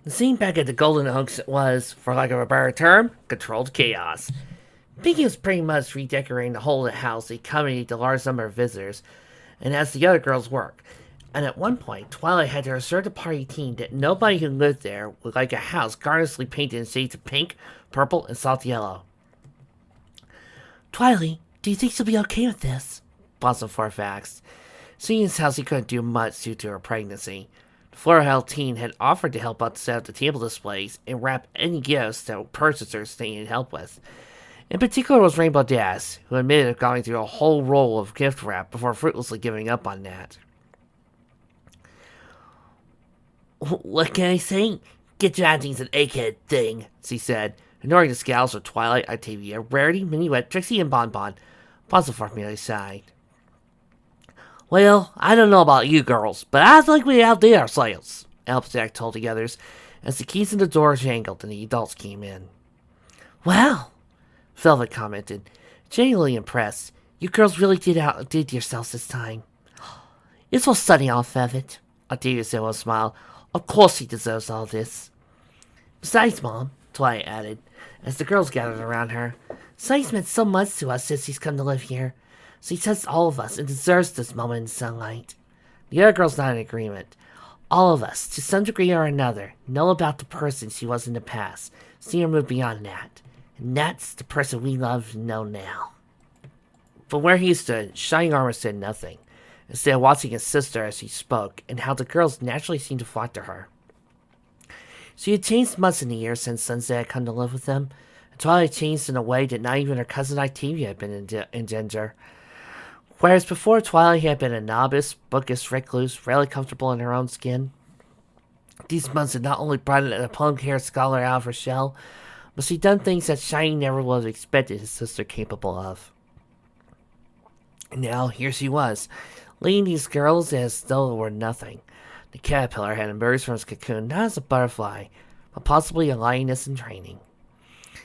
The scene back at the Golden Oaks was, for lack of a better term, controlled chaos. Pinky was pretty much redecorating the whole of the house to accommodate the large number of visitors, and as the other girls work. And at one point, Twilight had to assert the party team that nobody who lived there would like a house garnishly painted in shades of pink, purple, and salt yellow. Twilight, do you think she'll be okay with this? Blossom Forth asked. Seeing as how she couldn't do much due to her pregnancy, the Floral team had offered to help out to set up the table displays and wrap any gifts that purchasers needed help with. In particular was Rainbow Dash, who admitted going through a whole roll of gift wrap before fruitlessly giving up on that. What can I say? Get your aunties an egghead thing, she said, ignoring the scowls of Twilight, Octavia, Rarity, Minuet, Trixie, and Bonbon. Puzzleforth merely sighed. Well, I don't know about you girls, but I think we outdid ourselves, Elfjack told the others, as the keys in the door jangled and the adults came in. Wow, Velvet commented, genuinely impressed. You girls really outdid yourselves this time. It's all sunny off Velvet, Octavia said with a smile. Of course he deserves all this. Besides, Mom, Twilight added, as the girls gathered around her, Sunny's meant so much to us since he's come to live here. She touched all of us and deserves this moment in sunlight. The other girls nodded in agreement. All of us, to some degree or another, know about the person she was in the past, see her move beyond that. And that's the person we love and know now. From where he stood, Shining Armor said nothing, instead watching his sister as she spoke, and how the girls naturally seemed to flock to her. She had changed much in the years since Sunset had come to live with them, and Twilight had changed in a way that not even her cousin Octavia had been in danger. Whereas before Twilight had been a novice, bookish recluse, rarely comfortable in her own skin, these months had not only brought a plum-haired scholar out of her shell, but she'd done things that Shiny never would have expected his sister capable of. And now, here she was, leading these girls as though it were nothing. The caterpillar had emerged from its cocoon not as a butterfly, but possibly a lioness in training.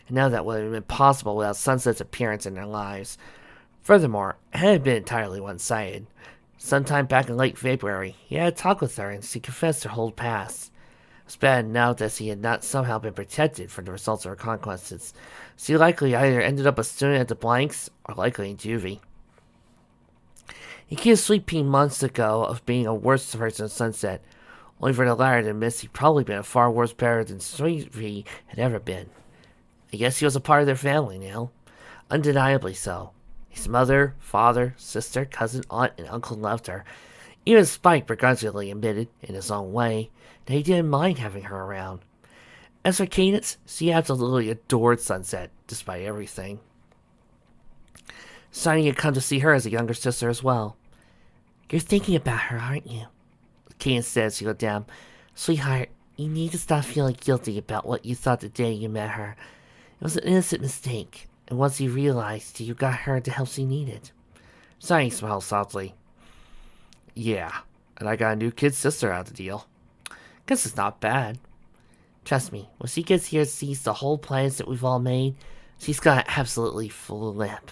And none of that would have been possible without Sunset's appearance in their lives. Furthermore, it had been entirely one-sided. Sometime back in late February, he had a talk with her and she confessed her whole past. It was bad enough that she had not somehow been protected from the results of her conquests. She likely either ended up a student at the Blanks or likely in juvie. He accused Sweet Pea months ago of being a worse person than Sunset, only for the latter to admit he'd probably been a far worse better than Sweet Pea had ever been. I guess he was a part of their family now. Undeniably so. His mother, father, sister, cousin, aunt, and uncle loved her. Even Spike begrudgingly admitted, in his own way, that he didn't mind having her around. As for Cadence, she absolutely adored Sunset, despite everything. Sunny had come to see her as a younger sister as well. You're thinking about her, aren't you? Cadence said as she looked down. Sweetheart, you need to stop feeling guilty about what you thought the day you met her. It was an innocent mistake, and once you realized you got her the help she needed. Sunny smiled softly. Yeah, and I got a new kid sister out of the deal. Guess it's not bad. Trust me, when she gets here and sees the whole plans that we've all made, she's gonna absolutely flip.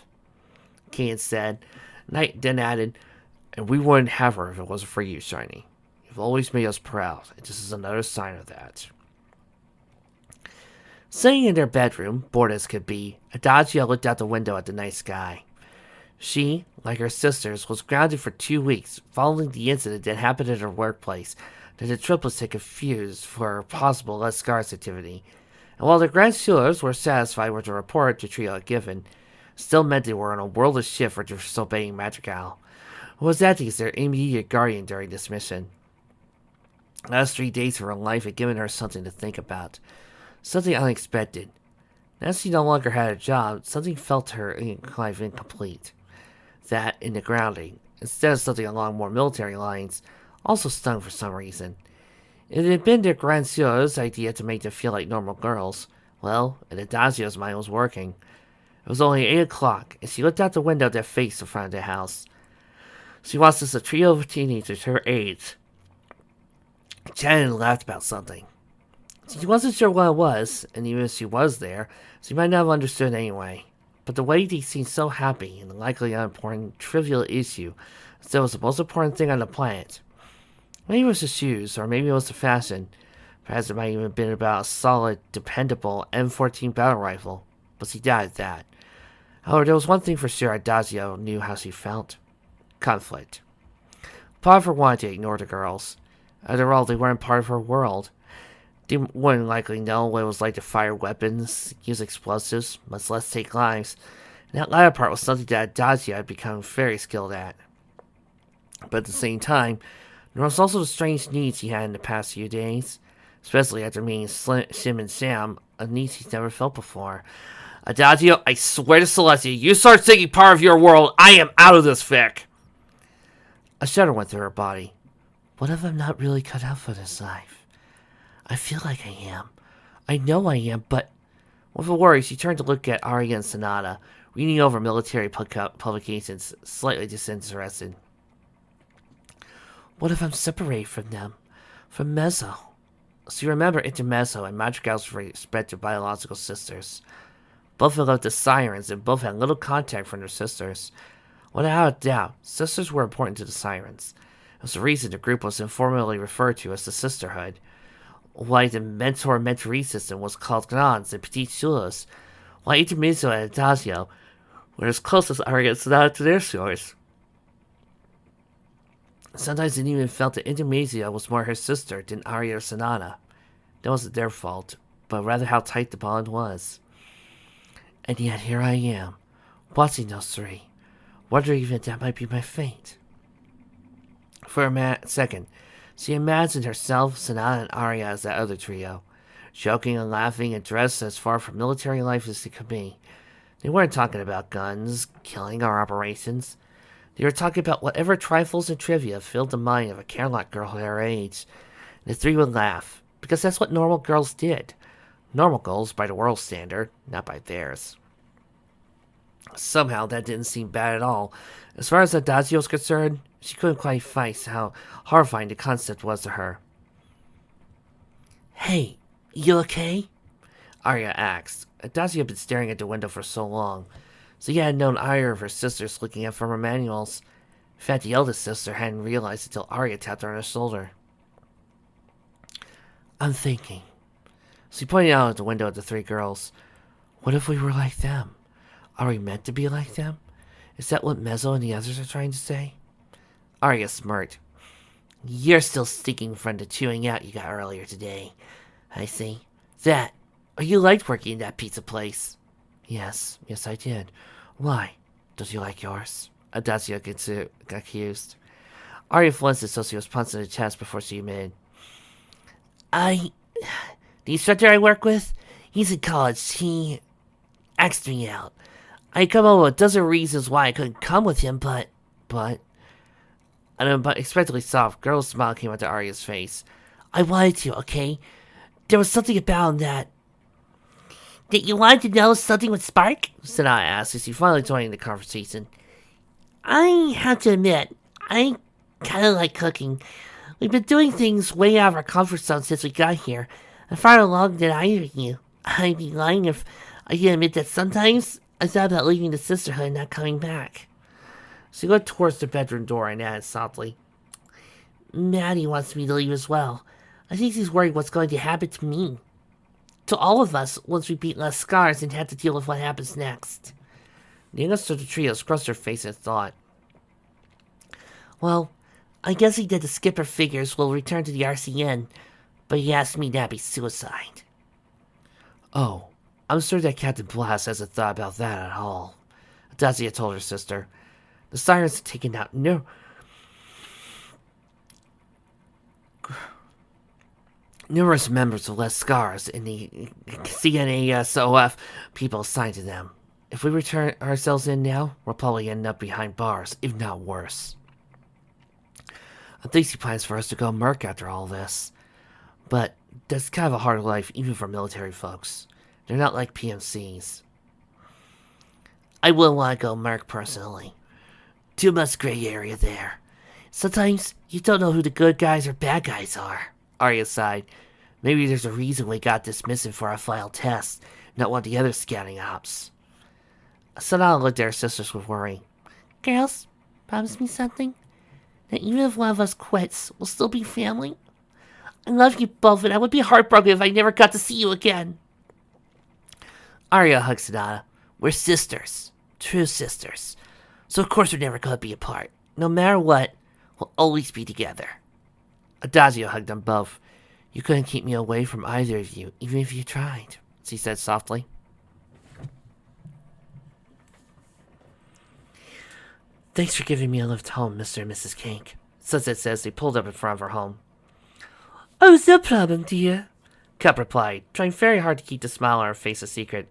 Cadence said, then added, and we wouldn't have her if it wasn't for you, Shiny. You've always made us proud, and this is another sign of that. Sitting in their bedroom, bored as could be, Adagio looked out the window at the night sky. She, like her sisters, was grounded for 2 weeks following the incident that happened at her workplace that the triplets had confused for a possible Les Scars activity. And while the Grand Stealers were satisfied with the report the trio had given, still meant they were on a world of shift for disobeying Madrigal, who was acting as their immediate guardian during this mission. The last 3 days of her life had given her something to think about. Something unexpected. Now she no longer had a job, something felt her kind of incomplete. That, in the grounding, instead of something along more military lines, also stung for some reason. It had been their Grand Seal's idea to make them feel like normal girls. Well, and Adagio's mind was working. It was only 8 o'clock, and she looked out the window that faced the front of the house. She watched as a trio of teenagers her age chatted and laughed about something. She wasn't sure what it was, and even if she was there, she might not have understood anyway. But the way they seemed so happy in the likely unimportant, trivial issue, still was the most important thing on the planet. Maybe it was the shoes, or maybe it was the fashion, Perhaps it might even have been about a solid, dependable M14 battle rifle, but she doubted that. However, there was one thing for sure. Adagio knew how she felt. Conflict. Part of her wanted to ignore the girls. After all, they weren't part of her world. They wouldn't likely know what it was like to fire weapons, use explosives, much less take lives. And that latter part was something that Adagio had become very skilled at. But at the same time, there was also the strange needs he had in the past few days, especially after meeting Sim and Sam, a need he's never felt before. Adagio, I swear to Celestia, you start thinking part of your world, I am out of this fic! A shudder went through her body. What if I'm not really cut out for this life? I feel like I am. I know I am, but... With a worry, she turned to look at Arya and Sonata, reading over military publications, slightly disinterested. What if I'm separated from them? From Mezzo? So you remember Intermezzo and Madrigal's respective biological sisters. Both had loved the Sirens, and both had little contact from their sisters. Without a doubt, sisters were important to the Sirens. It was the reason the group was informally referred to as the Sisterhood. Why the mentor-mentoree system was called Grands and Petits Chulos, while Intermezzo and Adagio were as close as Arya and Sonata to their shores. Sometimes it even felt that Intermezzo was more her sister than Arya or Sonata. That wasn't their fault, but rather how tight the bond was. And yet here I am, watching those three, wondering if that might be my fate. For a second, she imagined herself, Sonata, and Arya as that other trio, joking and laughing and dressed as far from military life as they could be. They weren't talking about guns, killing, or operations. They were talking about whatever trifles and trivia filled the mind of a Camelot girl her age. And the three would laugh, because that's what normal girls did. Normal girls by the world's standard, not by theirs. Somehow that didn't seem bad at all. As far as Adagio was concerned, she couldn't quite face how horrifying the concept was to her. Hey, you okay? Arya asked. Adagio had been staring at the window for so long, so he hadn't known either of her sisters looking at from her manuals. In fact, the eldest sister hadn't realized until Arya tapped her on her shoulder. I'm thinking. She pointed out at the window at the three girls. What if we were like them? Are we meant to be like them? Is that what Mezzo and the others are trying to say? Arya smirked. You're still sticking from the chewing out you got earlier today. I see. That. Oh, you liked working in that pizza place. Yes, I did. Why? Don't you like yours? Adagio gets accused. Arya flinched so she was punched in the chest before she admitted. The instructor I work with, he's in college. He asked me out. I come up with a dozen reasons why I couldn't come with him, but... An unexpectedly soft, girl's smile came onto Arya's face. I wanted to, okay? There was something about him that you wanted to know something would spark? Sonata asked as she finally joined the conversation. I have to admit, I kinda like cooking. We've been doing things way out of our comfort zone since we got here, and far along than either of you. I'd be lying if I didn't admit that sometimes I thought about leaving the sisterhood and not coming back. She looked towards the bedroom door and added softly, Maddie wants me to leave as well. I think she's worried what's going to happen to me. To all of us once we beat Les Scars and have to deal with what happens next. The youngest of the trio scrunched her face in thought. Well, I guess he did the skipper figures we'll return to the RCN, but he asked me that'd be suicide. Oh, I'm sure that Captain Blast hasn't thought about that at all, Adagio told her sister. The Sirens had taken out numerous members of Les Scars in the CNASOF people assigned to them. If we return ourselves in now, we'll probably end up behind bars, if not worse. I think he plans for us to go merc after all this. But that's kind of a hard life even for military folks. They're not like PMCs. I wouldn't want to go merc personally. Too much gray area there. Sometimes you don't know who the good guys or bad guys are. Arya sighed. Maybe there's a reason we got dismissed for our final test, not one of the other scouting ops. Sonata looked at her sisters with worry. Girls, promise me something? That even if one of us quits, we'll still be family? I love you both, and I would be heartbroken if I never got to see you again. Arya hugs Hinata. We're sisters. True sisters. So of course we're never gonna be apart. No matter what, we'll always be together. Adagio hugged them both. You couldn't keep me away from either of you, even if you tried, she said softly. Thanks for giving me a lift home, Mr. and Mrs. Cake, Sunset says they pulled up in front of her home. Oh, it's no problem, dear, Cup replied, trying very hard to keep the smile on her face a secret.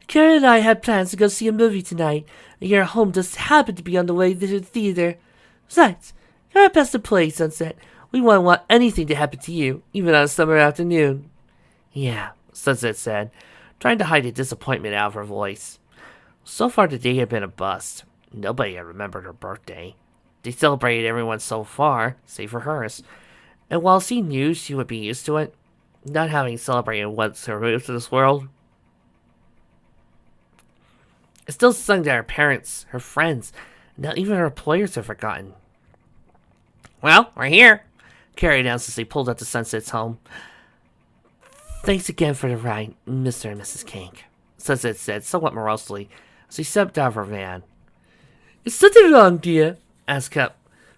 Karen and I had plans to go see a movie tonight, and your home just happened to be on the way to the theater. Besides, you're our best employee, Sunset. We wouldn't want anything to happen to you, even on a summer afternoon. Yeah, Sunset said, trying to hide the disappointment out of her voice. So far the day had been a bust. Nobody had remembered her birthday. They celebrated everyone so far, save for hers. And while she knew she would be used to it, not having celebrated once her move to this world, it still stung that her parents, her friends, and even her employers had forgotten. Well, we're here, Carrie announced as they pulled up to Sunset's home. Thanks again for the ride, Mr. and Mrs. Cake, Sunset said somewhat morosely as he stepped out of her van. Is something wrong, dear? Asked Cup.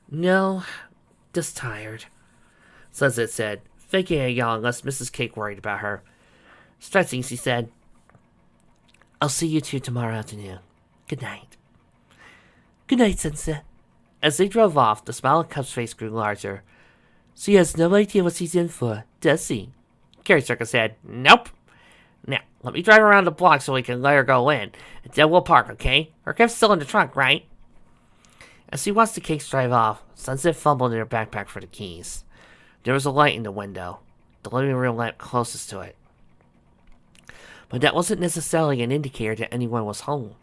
No, just tired, Sunset said, faking a yawn lest Mrs. Cake worried about her. Stretching, she said, I'll see you two tomorrow afternoon. Good night. Good night, Sunset. As they drove off, the smile on Cup's face grew larger. She has no idea what she's in for, does she? Carrie shook his head. Nope. Now, let me drive around the block so we can let her go in, and then we'll park, okay? Her gift's still in the trunk, right? As she watched the Cakes drive off, Sunset fumbled in her backpack for the keys. There was a light in the window, the living room lamp closest to it. But that wasn't necessarily an indicator that anyone was home.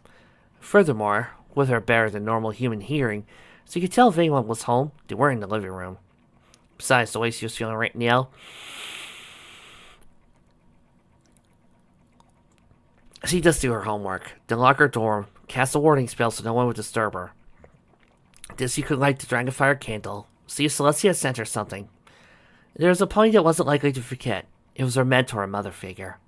Furthermore, with her better than normal human hearing, she could tell if anyone was home, they were in the living room. Besides, the way she was feeling right now, she just do her homework, then lock her door, cast a warning spell so no one would disturb her. Then she could light the Dragonfire candle, see if Celestia sent her something. There was a point that wasn't likely to forget. It was her mentor and mother figure.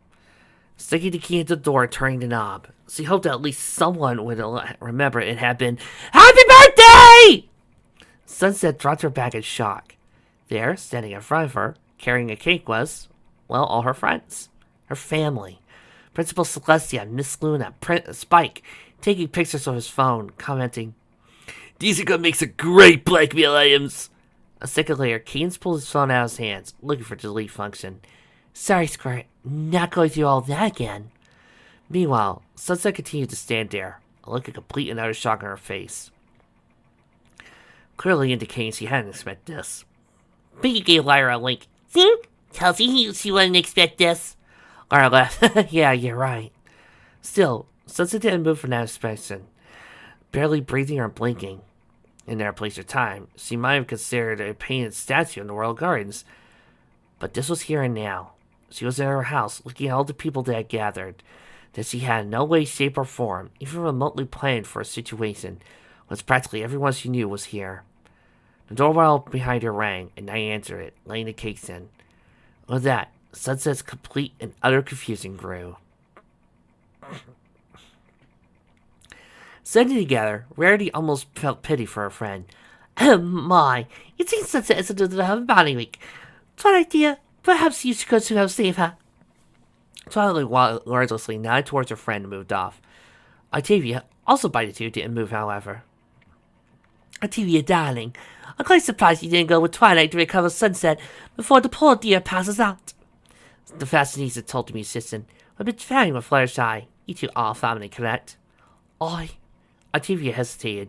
Sticking the key into the door and turning the knob, she hoped that at least someone would remember it had been Happy Birthday! Sunset dropped her back in shock. There, standing in front of her, carrying a cake was, well, all her friends. Her family. Principal Celestia, Miss Luna, Spike, taking pictures of his phone, commenting, These are gonna make some great blackmail items. A second later, Keynes pulled his phone out of his hands, looking for the delete function. Sorry, Squirt, not going through all that again. Meanwhile, Sunset continued to stand there, a look of complete and utter shock on her face. Clearly indicating she hadn't expected this. Pinky gave Lyra a wink. See? Tells you she wouldn't expect this. Lyra laughed. Yeah, you're right. Still, Sunset didn't move from that inspection, barely breathing or blinking. In their place or time, she might have considered a painted statue in the Royal Gardens, but this was here and now. She was in her house, looking at all the people that had gathered, that she had in no way, shape, or form, even remotely planned for a situation, once practically everyone she knew was here. The doorbell behind her rang, and I answered it, laying the cakes in. With that, Sunset's complete and utter confusion grew. Sitting together, Rarity almost felt pity for her friend. Oh my, it seems Sunset isn't doing a body week. Twilight, dear, perhaps you should go to help save her. Twilight wordlessly nodded towards her friend and moved off. Octavia, also by the two, didn't move, however. Octavia, darling, I'm quite surprised you didn't go with Twilight to recover Sunset before the poor dear passes out. The fashionista told the musician, a bit fine with Fluttershy. You two are family, correct? Octavia hesitated,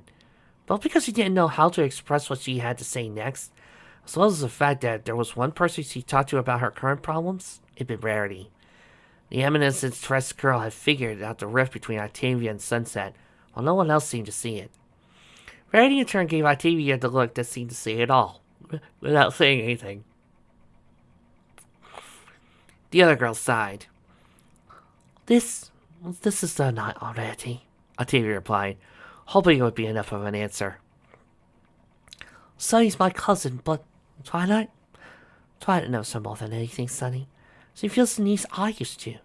both because she didn't know how to express what she had to say next, as well as the fact that there was one person she talked to about her current problems. It'd been Rarity. The eminence interest girl had figured out the rift between Octavia and Sunset, while no one else seemed to see it. Rarity in turn gave Octavia the look that seemed to say it all, without saying anything. The other girl sighed. This is the night already, Octavia replied, hoping it would be enough of an answer. Sonny's my cousin, but Twilight? Twilight knows her more than anything, Sunny. She feels the needs I used to.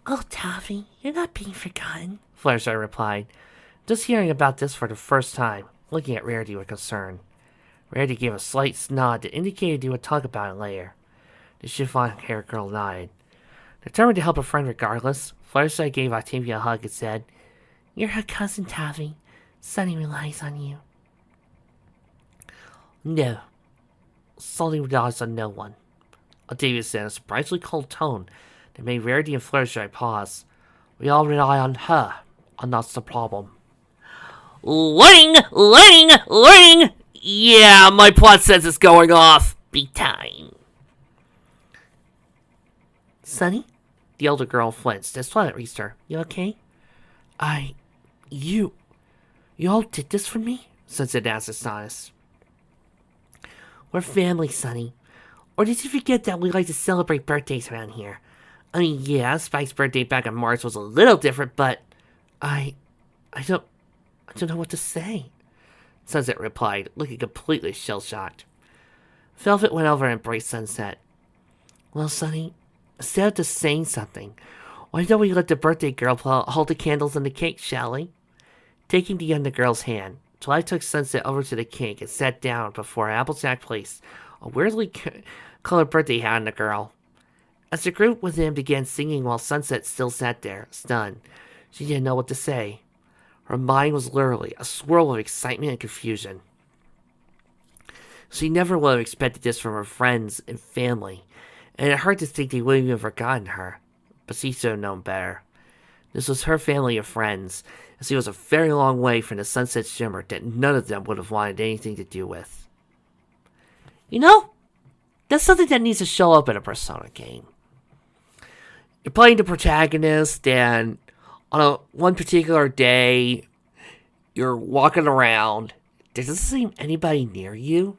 Oh, Taffy, you're not being forgotten, Fluttershy replied, just hearing about this for the first time, looking at Rarity with concern. Rarity gave a slight nod that indicated he would talk about it later. The chiffon-haired girl nodded. Determined to help a friend regardless, Fluttershy gave Octavia a hug and said, You're her cousin, Taffy. Sunny relies on you. No. Sunny relies on no one, Octavia said in a surprisingly cold tone that made Rarity and Fluttershy pause. We all rely on her, and that's the problem. Warning! Warning! Warning! Yeah, my plot says it's going off. Big time. Sunny? The older girl flinched as Twilight reached her. You okay? You all did this for me? Sunset asked astonished. We're family, Sunny. Or did you forget that we like to celebrate birthdays around here? I mean, yeah, Spike's birthday back in March was a little different, but I don't know what to say. Sunset replied, looking completely shell-shocked. Velvet went over and embraced Sunset. Well, Sunny, instead of just saying something, why don't we let the birthday girl hold the candles and the cake, shall we? Taking the younger girl's hand, Twilight took Sunset over to the cake and sat down before Applejack placed a weirdly colored birthday hat on the girl. As the group within began singing while Sunset still sat there, stunned, she didn't know what to say. Her mind was literally a swirl of excitement and confusion. She never would have expected this from her friends and family, and it hurt to think they wouldn't even have forgotten her. But she should have known better. This was her family of friends, and she was a very long way from the Sunset Shimmer that none of them would have wanted anything to do with. You know, that's something that needs to show up in a Persona game. You're playing the protagonist, and on one particular day, you're walking around. There doesn't seem anybody near you.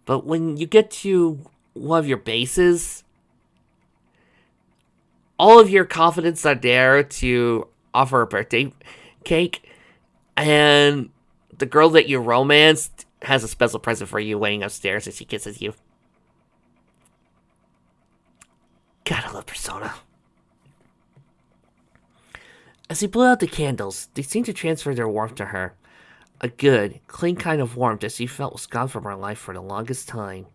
But when you get to one of your bases, all of your confidants are there to offer a birthday cake. And the girl that you romanced has a special present for you waiting upstairs as she kisses you. Gotta love Persona. As he blew out the candles, they seemed to transfer their warmth to her. A good, clean kind of warmth that she felt was gone from her life for the longest time.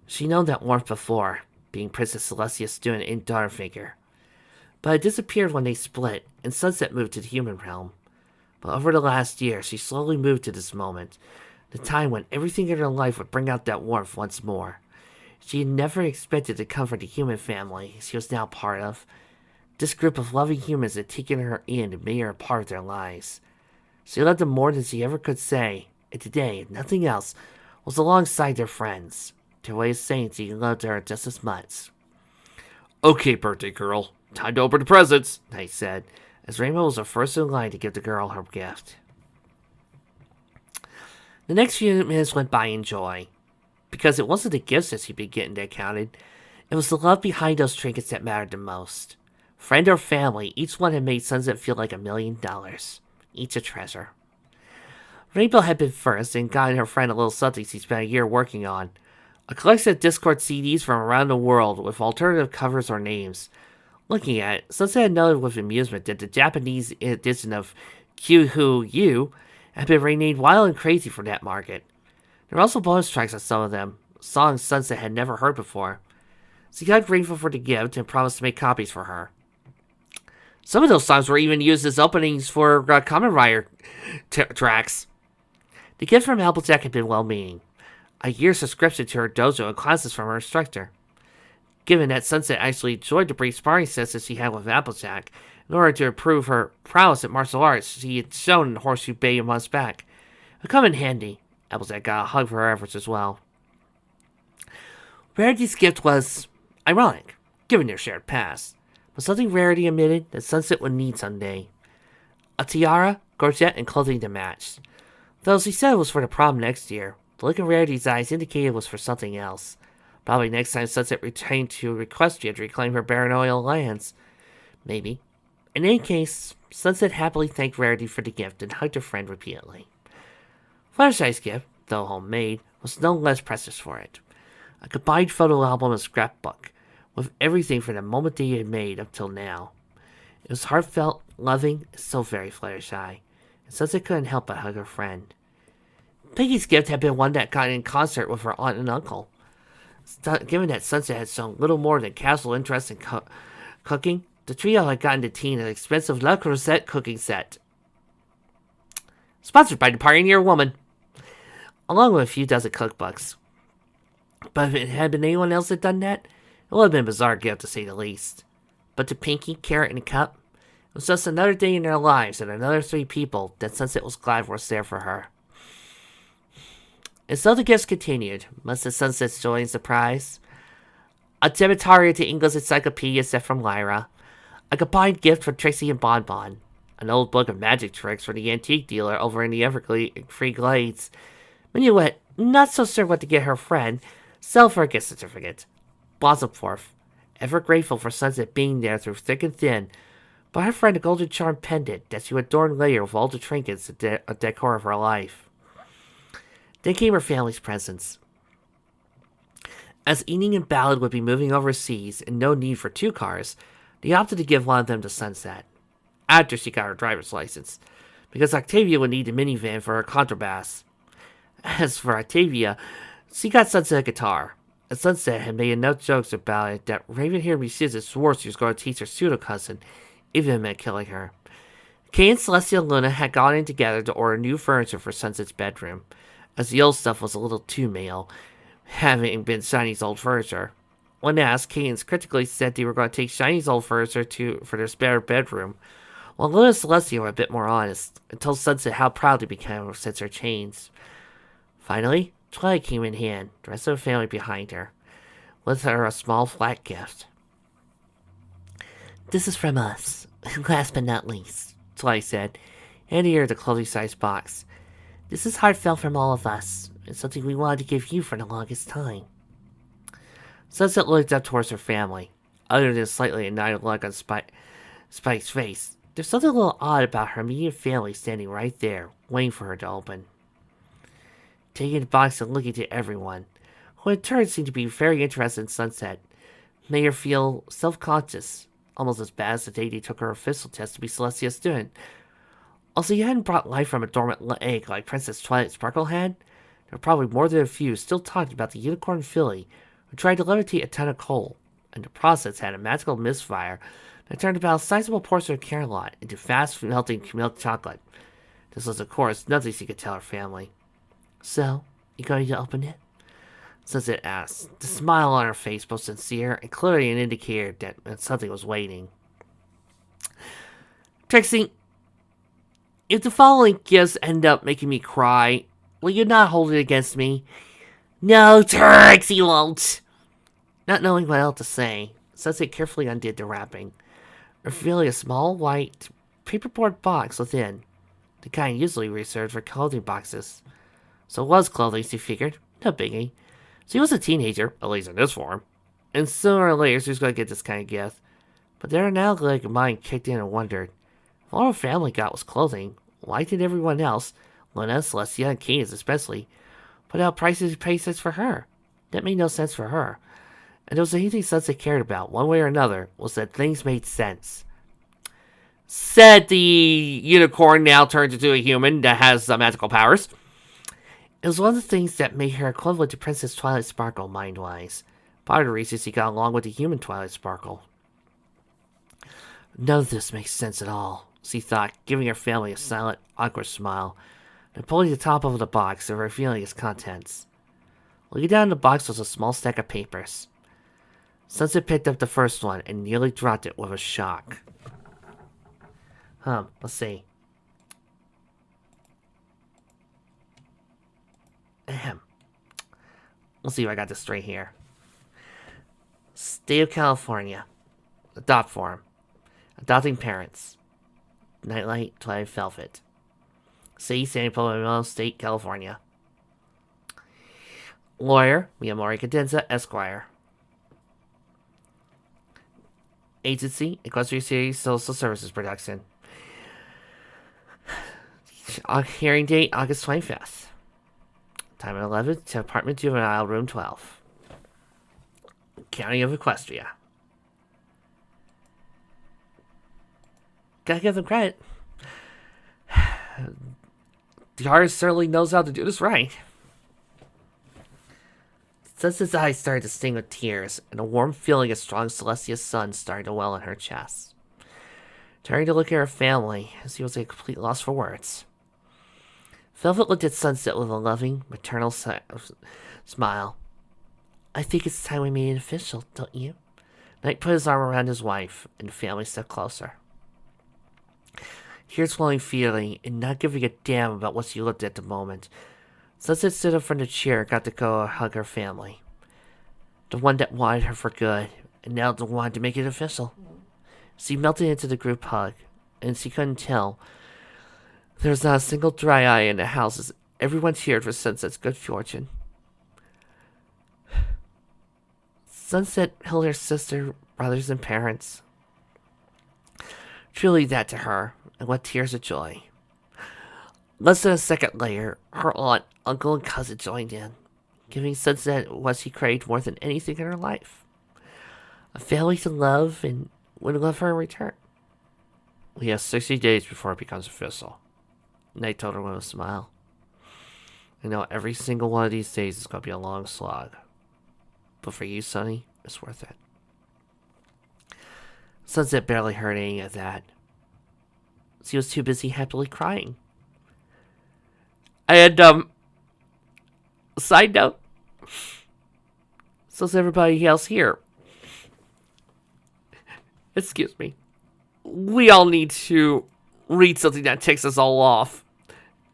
She'd known that warmth before, being Princess Celestia's student and daughter figure. But it disappeared when they split, and Sunset moved to the human realm. But over the last year, she slowly moved to this moment, the time when everything in her life would bring out that warmth once more. She had never expected to comfort the human family she was now part of. This group of loving humans had taken her in and made her a part of their lives. She loved them more than she ever could say, and today, if nothing else, was alongside their friends. Their way of saying she loved her just as much. Okay, birthday girl, time to open the presents, Knight said, as Rainbow was the first in line to give the girl her gift. The next few minutes went by in joy. Because it wasn't the gifts that she'd been getting that counted, it was the love behind those trinkets that mattered the most. Friend or family, each one had made Sunset feel like $1 million. Each a treasure. Rainbow had been first and gotten her friend a little something she spent a year working on. A collection of Discord CDs from around the world with alternative covers or names. Looking at it, Sunset had noted with amusement that the Japanese edition of Kyuhu Yu had been renamed Wild and Crazy for that market. There were also bonus tracks on some of them, songs Sunset had never heard before. She got grateful for the gift and promised to make copies for her. Some of those songs were even used as openings for Kamen Rider tracks. The gift from Applejack had been well-meaning. A year's subscription to her dojo and classes from her instructor. Given that Sunset actually enjoyed the brief sparring sessions she had with Applejack, in order to improve her prowess at martial arts she had shown in Horseshoe Bay a month back. It would come in handy. Applejack got a hug for her efforts as well. Rarity's gift was ironic, given their shared past, but something Rarity admitted that Sunset would need someday. A tiara, gorget, and clothing to match. Though she said it was for the prom next year, the look in Rarity's eyes indicated it was for something else. Probably next time Sunset returned to Equestria to reclaim her baronial lands. Maybe. In any case, Sunset happily thanked Rarity for the gift and hugged her friend repeatedly. Fluttershy's gift, though homemade, was no less precious for it. A combined photo album and scrapbook, with everything from the moment they had made up till now. It was heartfelt, loving, and so very Fluttershy, and Sunset couldn't help but hug her friend. Piggy's gift had been one that got in concert with her aunt and uncle. Given that Sunset had shown little more than casual interest in cooking, the trio had gotten the teen an expensive Le Creuset cooking set. Sponsored by the Pioneer Woman, along with a few dozen cookbooks. But if it had been anyone else that done that, it would have been a bizarre gift to say the least. But to Pinky, Carrot, and Cup, it was just another day in their lives and another 3 people that Sunset was glad were there for her. And so the gifts continued, much to Sunset's joy and surprise. A Debitaria to English Encyclopedia set from Lyra, a combined gift from Trixie and Bonbon, an old book of magic tricks from the antique dealer over in the Evergreen Glades. Minuet, not so sure what to get her friend, sell for a gift certificate. Blossomforth, ever grateful for Sunset being there through thick and thin, bought her friend a golden charm pendant that she would adorn later with all the trinkets and decor of her life. Then came her family's presents. As Enid and Ballad would be moving overseas and no need for 2 cars, they opted to give one of them to Sunset, after she got her driver's license, because Octavia would need a minivan for her contrabass. As for Octavia, she got Sunset a guitar, and Sunset had made enough jokes about it that Raven-haired Musician swore she was going to teach her pseudo-cousin, even if it meant killing her. Kay and Celestia and Luna had gone in together to order new furniture for Sunset's bedroom, as the old stuff was a little too male, having been Shiny's old furniture. When asked, Kayans critically said they were going to take Shiny's old furniture for their spare bedroom, while Luna and Celestia were a bit more honest, and told Sunset how proud they became since her change. Finally, Twilight came in hand, the rest of her family behind her, with her a small flat gift. "This is from us, last but not least," Twilight said, handing her the clothing-sized box. "This is heartfelt from all of us, and something we wanted to give you for the longest time." Sunset looked up towards her family. Other than a slightly annoyed look on Spike's face, there's something a little odd about her immediate family standing right there, waiting for her to open. Taking the box and looking to everyone, who in turn seemed to be very interested in Sunset, made her feel self-conscious, almost as bad as the day they took her official test to be Celestia's student. Also, you hadn't brought life from a dormant egg like Princess Twilight Sparkle had. There were probably more than a few still talking about the unicorn filly who tried to levitate a ton of coal, and the process had a magical misfire that turned about a sizable portion of Carolot into fast-melting milk chocolate. This was, of course, nothing she could tell her family. "So, you going to open it?" Sunset asked, the smile on her face both sincere and clearly an indicator that something was waiting. "Trixie, if the following gifts end up making me cry, will you not hold it against me?" "No, Trixie won't." Not knowing what else to say, Sunset carefully undid the wrapping, revealing a small white paperboard box within, the kind usually reserved for clothing boxes. So it was clothing, she figured. No biggie. She was a teenager, at least in this form, and sooner or later she was going to get this kind of gift. But there now like mind kicked in and wondered, if all her family got was clothing, why did everyone else, Luna, Celestia, and Cadence especially, put out prices and prices for her? That made no sense for her. And there was anything Sunset cared about, one way or another, was that things made sense. Said the unicorn now turned into a human that has magical powers. It was one of the things that made her equivalent to Princess Twilight Sparkle, mind-wise. Part of the reason she got along with the human Twilight Sparkle. None of this makes sense at all, she thought, giving her family a silent, awkward smile, and pulling the top of the box and revealing its contents. Looking down in the box was a small stack of papers. Sunset picked up the first one and nearly dropped it with a shock. Let's see. Let's see if I got this straight here. State of California. Adopt form. Adopting parents. Nightlight, Twilight Velvet. City, San Pablo, State, California. Lawyer, Miyamori Cadenza, Esquire. Agency, Equestrian Series Social Services Production. Hearing date, August 25th. Time at 11 to apartment juvenile, room 12. County of Equestria. Gotta give them credit. The artist certainly knows how to do this right. Sunset's eyes started to sting with tears, and a warm feeling of strong Celestia's sun started to well in her chest. Turning to look at her family, as he was at a complete loss for words. Velvet looked at Sunset with a loving, maternal smile. I think it's time we made it official, don't you? Knight put his arm around his wife, and the family stepped closer. Tears flowing freely, and not giving a damn about what she looked at the moment. Sunset stood up from the chair and got to go hug her family. The one that wanted her for good, and now the one to make it official. She melted into the group hug, and she couldn't tell. There was not a single dry eye in the house as everyone cheered for Sunset's good fortune. Sunset held her sister, brothers, and parents. Truly that to her, and what tears of joy. Less than a second later, her aunt, uncle, and cousin joined in, giving Sunset what she craved more than anything in her life. A family to love and would love her in return. We have 60 days before it becomes official. Knight told her with a smile. I know every single one of these days is going to be a long slog. But for you, Sonny, it's worth it. Sunset barely heard any of that. She was too busy happily crying. And, side note, so's everybody else here. Excuse me. We all need to read something that takes us all off.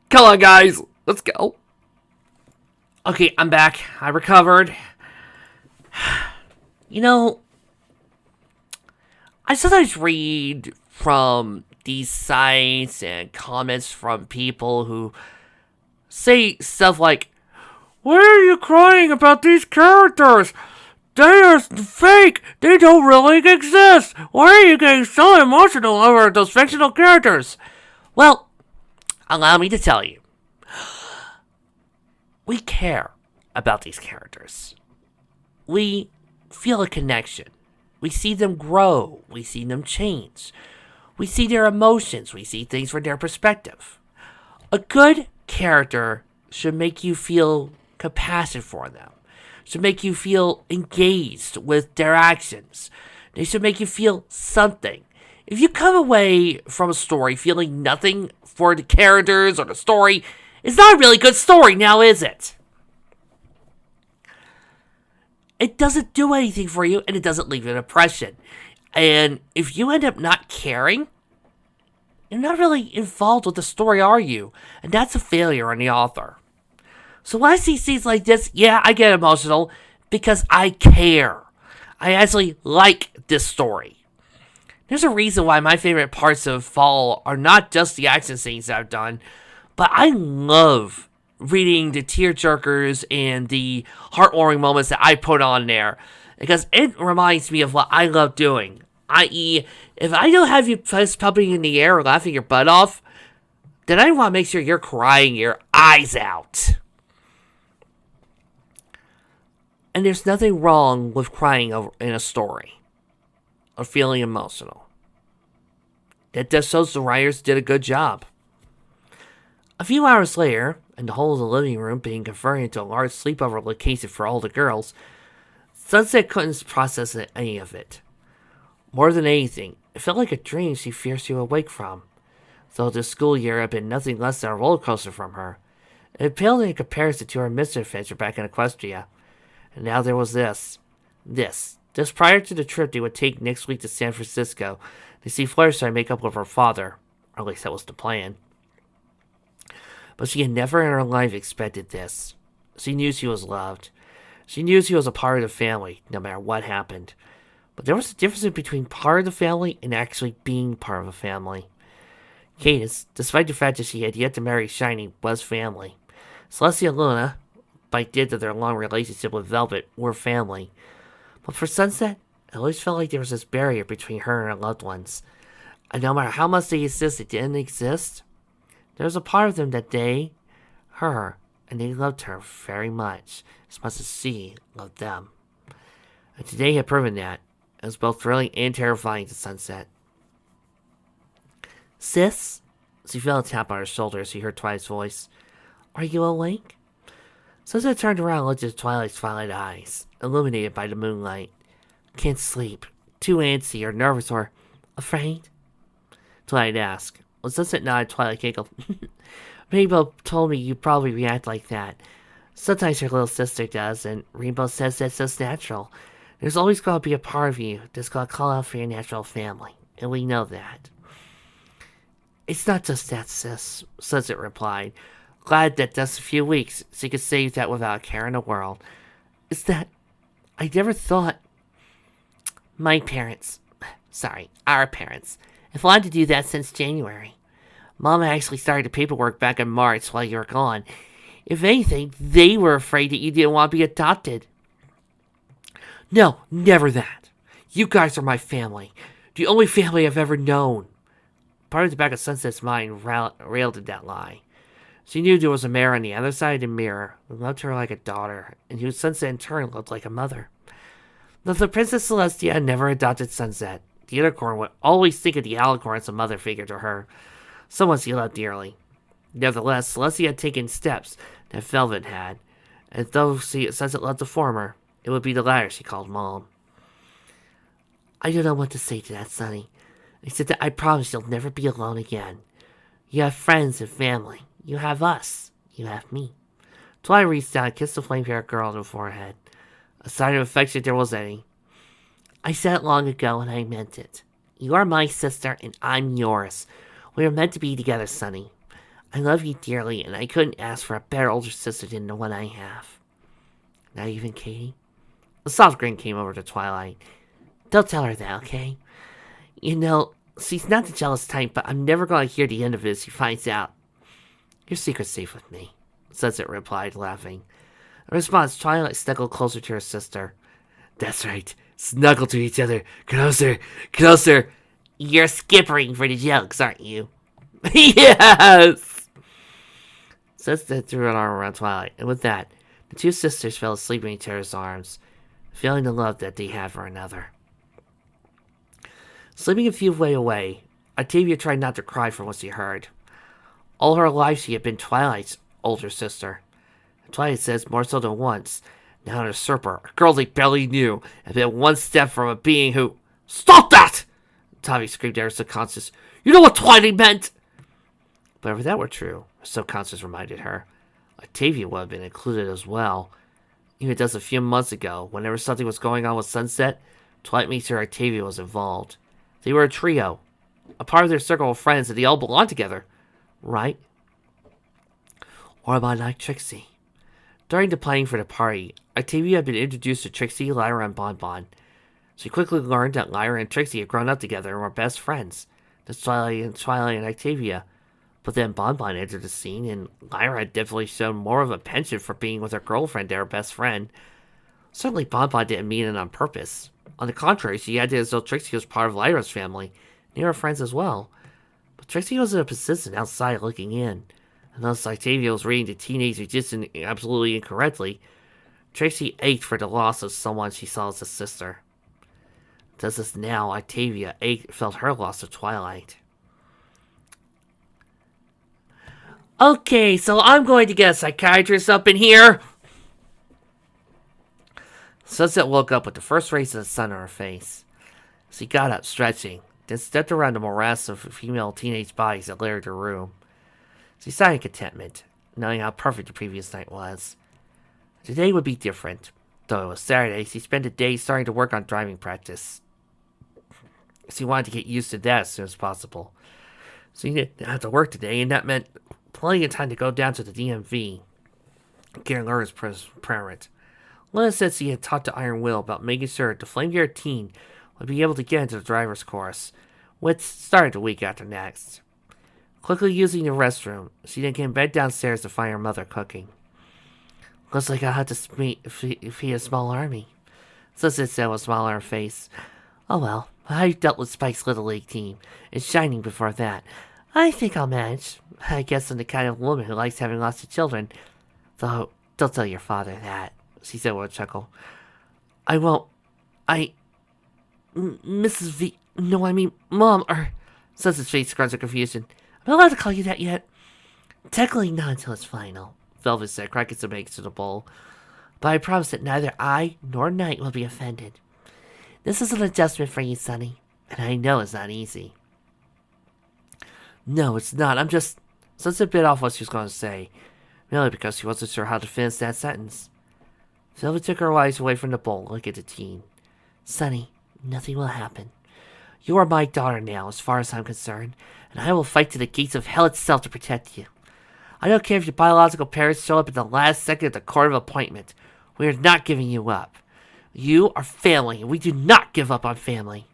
Come on, guys. Let's go. Okay, I'm back. I recovered. You know, I sometimes read from these sites and comments from people who say stuff like, why are you crying about these characters? They are fake. They don't really exist. Why are you getting so emotional over those fictional characters? Well, allow me to tell you. We care about these characters. We feel a connection. We see them grow. We see them change. We see their emotions. We see things from their perspective. A good character should make you feel compassion for them. Should make you feel engaged with their actions. They should make you feel something. If you come away from a story feeling nothing for the characters or the story, it's not a really good story now, is it? It doesn't do anything for you, and it doesn't leave an impression. And if you end up not caring, you're not really involved with the story, are you? And that's a failure on the author. So when I see scenes like this, yeah, I get emotional because I care. I actually like this story. There's a reason why my favorite parts of Fall are not just the action scenes I've done, but I love reading the tearjerkers and the heartwarming moments that I put on there because it reminds me of what I love doing. I.e., if I don't have you fist pumping in the air or laughing your butt off, then I want to make sure you're crying your eyes out. And there's nothing wrong with crying in a story or feeling emotional. That just shows the writers did a good job. A few hours later, and the whole of the living room being converted into a large sleepover location for all the girls, Sunset couldn't process any of it. More than anything, it felt like a dream she feared she would wake from. Though this school year had been nothing less than a roller coaster from her, it paled in comparison to her misadventure back in Equestria. And now there was this. This prior to the trip they would take next week to San Francisco to see Fluttershy make up with her father. Or at least that was the plan. But she had never in her life expected this. She knew she was loved. She knew she was a part of the family, no matter what happened. But there was a difference between part of the family and actually being part of a family. Cadance, despite the fact that she had yet to marry Shiny, was family. Celestia and Luna, by dint of their long relationship with Velvet, were family. But for Sunset, it always felt like there was this barrier between her and her loved ones. And no matter how much they insisted it didn't exist, there was a part of them that they, her, and they loved her very much as she loved them. And today had proven that. It was both thrilling and terrifying to Sunset. Sis? She felt a tap on her shoulder as she heard Twilight's voice. Are you awake? Sunset turned around and looked at Twilight's violet eyes, illuminated by the moonlight. Can't sleep. Too antsy or nervous or afraid? Twilight asked. When Sunset nodded, Twilight giggled. Rainbow told me you probably react like that. Sometimes your little sister does, and Rainbow says that's just natural. There's always going to be a part of you that's going to call out for your natural family, and we know that. It's not just that, sis, Sunset replied. Glad that just a few weeks so you could save that without a care in the world. It's that I never thought our parents, have wanted to do that since January. Mama actually started the paperwork back in March while you were gone. If anything, they were afraid that you didn't want to be adopted. No, never that. You guys are my family. The only family I've ever known. Part of the back of Sunset's mind railed at that lie. She knew there was a man on the other side of the mirror who loved her like a daughter, and who Sunset in turn loved like a mother. Though the Princess Celestia never adopted Sunset, the unicorn would always think of the alicorn as a mother figure to her, someone she loved dearly. Nevertheless, Celestia had taken steps that Velvet had, and though Sunset loved the former, it would be the latter she called Mom. I don't know what to say to that, Sonny, except that I promise you'll never be alone again. You have friends and family. You have us. You have me. Twilight reached down and kissed the flame-haired girl on the forehead. A sign of affection if there was any. I said it long ago and I meant it. You are my sister and I'm yours. We are meant to be together, Sonny. I love you dearly and I couldn't ask for a better older sister than the one I have. Not even Katie? A soft grin came over to Twilight. Don't tell her that, okay? You know, she's not the jealous type, but I'm never going to hear the end of it if she finds out. Your secret's safe with me, Sunset replied, laughing. In response, Twilight snuggled closer to her sister. That's right. Snuggle to each other. Closer. Closer. You're skippering for the jokes, aren't you? Yes! Sunset threw an arm around Twilight, and with that, the two sisters fell asleep in each other's arms, feeling the love that they had for another. Sleeping a few feet away, Octavia tried not to cry from what she heard. All her life she had been Twilight's older sister. Twilight says more so than once, now an usurper, a girl they barely knew, had been one step from a being who— Stop that! Tommy screamed at her subconscious. You know what Twilight meant! But if that were true, her subconscious reminded her, Octavia would have been included as well. Even just a few months ago, whenever something was going on with Sunset, Twilight made sure Octavia was involved. They were a trio, a part of their circle of friends, and they all belonged together. Right? Or am I like Trixie? During the planning for the party, Octavia had been introduced to Trixie, Lyra, and Bonbon. She quickly learned that Lyra and Trixie had grown up together and were best friends. That's Twilight and Octavia. But then Bonbon entered the scene, and Lyra had definitely shown more of a penchant for being with her girlfriend than her best friend. Certainly Bonbon didn't mean it on purpose. On the contrary, she acted as though Trixie was part of Lyra's family, and they were friends as well. But Trixie was in a position outside looking in. Unless Octavia was reading the Teenage Magician absolutely incorrectly, Trixie ached for the loss of someone she saw as a sister. Just as now, Octavia felt her loss of Twilight. Okay, so I'm going to get a psychiatrist up in here. Sunset woke up with the first rays of the sun on her face. She got up, stretching, then stepped around the morass of female teenage bodies that littered her room. She sighed in contentment, knowing how perfect the previous night was. Today would be different. Though it was Saturday, she spent the day starting to work on driving practice. She wanted to get used to that as soon as possible. She didn't have to work today, and that meant plenty of time to go down to the DMV. Get Laura's parent. Lena said she had talked to Iron Will about making sure the flame-haired teen would be able to get into the driver's course, which started the week after next. Quickly using the restroom, she then came back downstairs to find her mother cooking. Looks like I'll have to feed a small army, Sunset said with a smile on her face. Oh well, I dealt with Spike's Little League team, and Shining before that. I think I'll manage. I guess I'm the kind of woman who likes having lots of children. Though, don't tell your father that, she said with a chuckle. I won't. Mrs. V. No, I mean, Mom, or. Sunset's face grunts in confusion. Am I allowed to call you that yet? Technically not until it's final, Velvet said, cracking some eggs to the bowl. But I promise that neither I nor Knight will be offended. This is an adjustment for you, Sonny, and I know it's not easy. No, it's not. I'm just... Sunset bit off what she was going to say, merely because she wasn't sure how to finish that sentence. Velvet took her eyes away from the bowl, looking at the teen. Sonny, nothing will happen. You are my daughter now, as far as I'm concerned, and I will fight to the gates of hell itself to protect you. I don't care if your biological parents show up at the last second at the court of appointment. We are not giving you up. You are family, and we do not give up on family.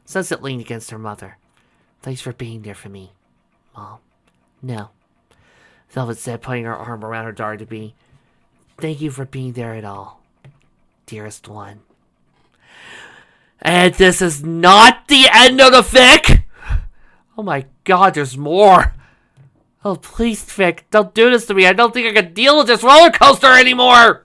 Sunset leaned against her mother. Thanks for being there for me, Mom. No, Velvet said, putting her arm around her daughter-to-be. Thank you for being there at all, dearest one. And this is not the end of the fic! Oh my god, there's more! Oh, please, fic, don't do this to me. I don't think I can deal with this roller coaster anymore!